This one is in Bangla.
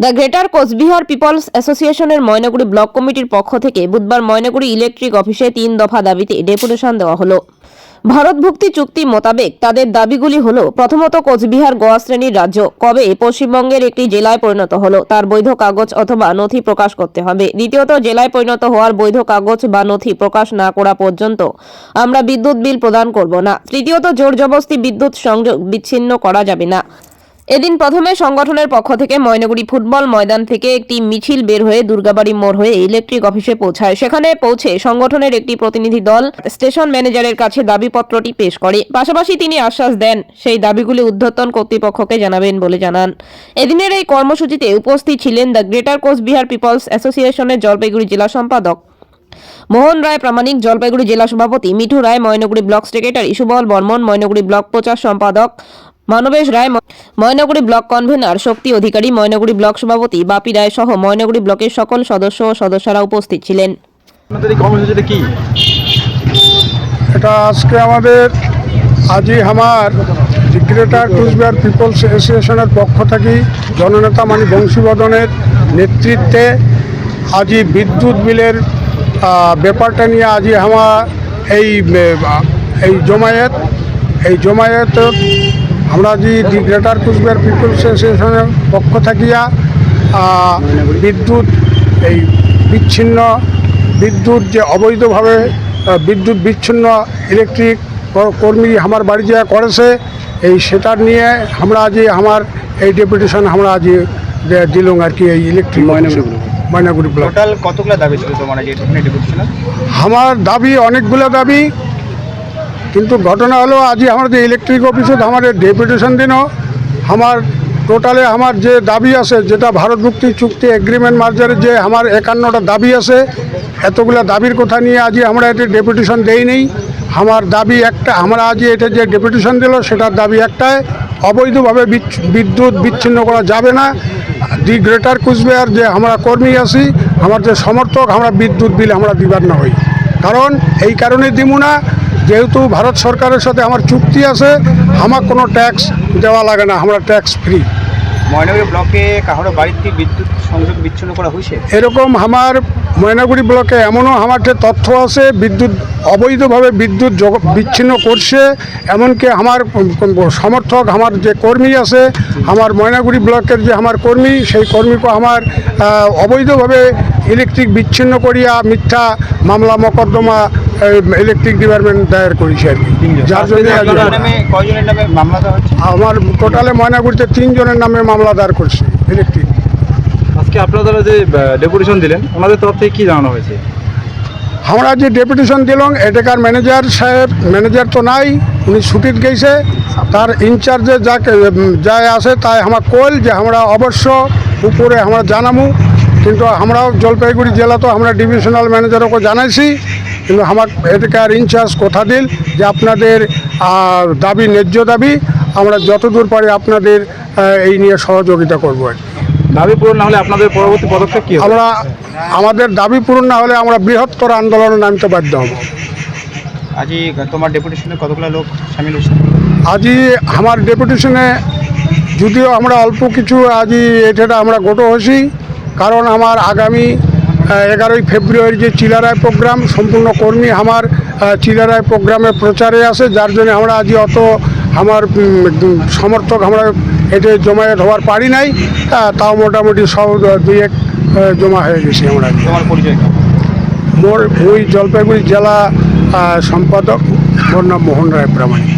দ্য গ্রেটার কোচবিহার পিপলস অ্যাসোসিয়েশনের ময়নাগুড়ি ব্লক কমিটির পক্ষ থেকে বুধবার ময়নাগুড়ি ইলেকট্রিক অফিসে 3 দফা দাবিতে ডেপুটেশন দেওয়া হলো। ভারতভুক্তি চুক্তি মোতাবেক তাদের দাবিগুলি হলো, প্রথমত কোচবিহার গোয়া শ্রেণীর রাজ্য কবে পশ্চিমবঙ্গের একটি জেলায় পরিণত হলো তার বৈধ কাগজ অথবা নথি প্রকাশ করতে হবে। দ্বিতীয়ত, জেলায় পরিণত হওয়ার বৈধ কাগজ বা নথি প্রকাশ না করা পর্যন্ত আমরা বিদ্যুৎ বিল প্রদান করব না। তৃতীয়ত, জোর জবরদস্তি বিদ্যুৎ সংযোগ বিচ্ছিন্ন করা যাবে না। এদিন প্রথমে সংগঠনের পক্ষ থেকে ময়নাগুড়ি ফুটবল ময়দান থেকে একটি মিছিল বের হয়ে দুর্গাবাড়ি মোড় হয়ে ইলেকট্রিক অফিসে পৌঁছায়। সেখানে পৌঁছে সংগঠনের একটি প্রতিনিধি দল স্টেশন ম্যানেজারের কাছে দাবিপত্রটি পেশ করে। পাশাপাশি তিনি আশ্বাস দেন সেই দাবিগুলি ঊর্ধ্বতন কর্তৃপক্ষকে জানাবেন বলে জানান। এদিনের এই কর্মসূচিতে উপস্থিত ছিলেন দ্য গ্রেটার কোচবিহার পিপলস অ্যাসোসিয়েশনের জলপাইগুড়ি জেলা সম্পাদক মোহন রায় প্রামাণিক, জলপাইগুড়ি জেলা সভাপতি Mithu Roy, Maynaguri block secretary Subal Barman, Maynaguri block প্রচার সম্পাদক Manabesh Roy, Maynaguri block convener Shakti Adhikari, Maynaguri block সভাপতি বাপি রায় সহ ময়নাগুড়ি ব্লকের সকল সদস্য ও সদস্যরা উপস্থিত ছিলেন। এটা আজকে আমাদের আমার গ্রেটার কোচবিহার পিপলস অ্যাসোসিয়েশনের পক্ষ থেকে জননেতা মানি বংশীবদনের নেতৃত্বে আজি বিদ্যুৎ বিলের ব্যাপারটা নিয়ে আজি আমার এই জমায়েত আমরা যে দি গ্রেটার কোচবিহার পিপলস অ্যাসোসিয়েশনের পক্ষ থাকিয়া বিদ্যুৎ যে অবৈধভাবে বিদ্যুৎ বিচ্ছিন্ন ইলেকট্রিক কর্মী আমার বাড়ি যা করেছে সেটার নিয়ে আমরা আজই আমার এই ডেপুটেশন আমরা আজই দিলুম আর কি। এই ইলেকট্রিক ময়নাগুড়ি ব্লক টোটাল কতগুলো দাবি ছিল তোমার ডেপুটেশন? আমার দাবি অনেকগুলো দাবি, কিন্তু ঘটনা হলো আজই আমার যে ইলেকট্রিক অফিসে আমাদের ডেপুটেশন দিন আমার টোটালে আমার যে দাবি আছে, যেটা ভারতভুক্তি চুক্তি এগ্রিমেন্ট মার্জারের যে আমার 51টা দাবি আছে, এতগুলো দাবির কথা নিয়ে আজই আমরা এটা ডেপুটেশন দেই নেই। আমার দাবি একটা, আমরা আজই এটা যে ডেপুটেশন দিল সেটার দাবি একটাই, অবৈধভাবে বিদ্যুৎ বিচ্ছিন্ন করা যাবে না। দি গ্রেটার কোচবিহার যে আমরা কর্মী আছি, আমার যে সমর্থক, আমরা বিদ্যুৎ বিল আমরা দিবার না হই। কারণ এই কারণে দিব না, যেহেতু ভারত সরকারের সাথে আমার চুক্তি আছে, আমার কোনো ট্যাক্স দেওয়া লাগে না, আমরা ট্যাক্স ফ্রি। ময়নাগুড়ি ব্লকে কারো বাড়িতে বিদ্যুৎ সংযোগ বিচ্ছিন্ন করা হয়েছে এরকম আমার ময়নাগুড়ি ব্লকে এমনও আমার যে তথ্য আছে, বিদ্যুৎ অবৈধভাবে বিদ্যুৎ বিচ্ছিন্ন করছে। এমনকি আমার সমর্থক, আমার যে কর্মী আছে, আমার ময়নাগুড়ি ব্লকের যে আমার কর্মী, সেই কর্মীকে আমার অবৈধভাবে ইলেকট্রিক বিচ্ছিন্ন করিয়া মিথ্যা মামলা মকদ্দমা ইলেকট্রিক ডিপার্টমেন্ট দায়ের করেছে আর কি। যার জন্য আমার টোটালে ময়নাগুড়িতে 3 জনের নামে মামলা দায়ের করছে ইলেকট্রিক। আজকে আপনারা যে ডেপুটেশন দিলেন, ওনাদের তরফ থেকে কী জানানো হয়েছে? আমরা যে ডেপুটেশন দিলাম, এটাকার ম্যানেজার সাহেব, ম্যানেজার তো নাই, উনি ছুটিতে গেছে, তার ইনচার্জে যাই আছে তাই আমার কল যে আমরা অবশ্য উপরে আমরা জানাবো। কিন্তু আমরাও জলপাইগুড়ি জেলা তো আমরা ডিভিশনাল ম্যানেজারকে জানাইছি, কিন্তু আমার এটাকার ইনচার্জ কথা দিল যে আপনাদের দাবি ন্যায্য দাবি, আমরা যতদূর পারি আপনাদের এই নিয়ে সহযোগিতা করবো আর কি। দাবি পূরণ না হলে আপনাদের পরবর্তী পদক্ষেপ কী? আমাদের দাবি পূরণ না হলে আমরা বৃহত্তর আন্দোলনে নামতে বাধ্য হব। আজই তোমার ডেপুটেশনে কতগুলো লোক সামিল হয়েছে? আজই আমার ডেপুটেশনে যদিও আমরা অল্প কিছু আজই এটা আমরা গোটো হয়েছি, কারণ আমার আগামী 11ই ফেব্রুয়ারি যে চিলারায় প্রোগ্রাম, সম্পূর্ণ কর্মী আমার চিলারায় প্রোগ্রামে প্রচারে আছে, যার জন্য আমরা আজই অত আমার সমর্থক আমরা এটা জমায়েত হওয়ার পারি নাই। তাও মোটামুটি সব 2-1 জমা হয়ে গেছি আমরা। তোমার পরিচয়? ওই জলপাইগুড়ি জেলা সম্পাদক, ওর নাম মোহন রায় প্রামাণিক।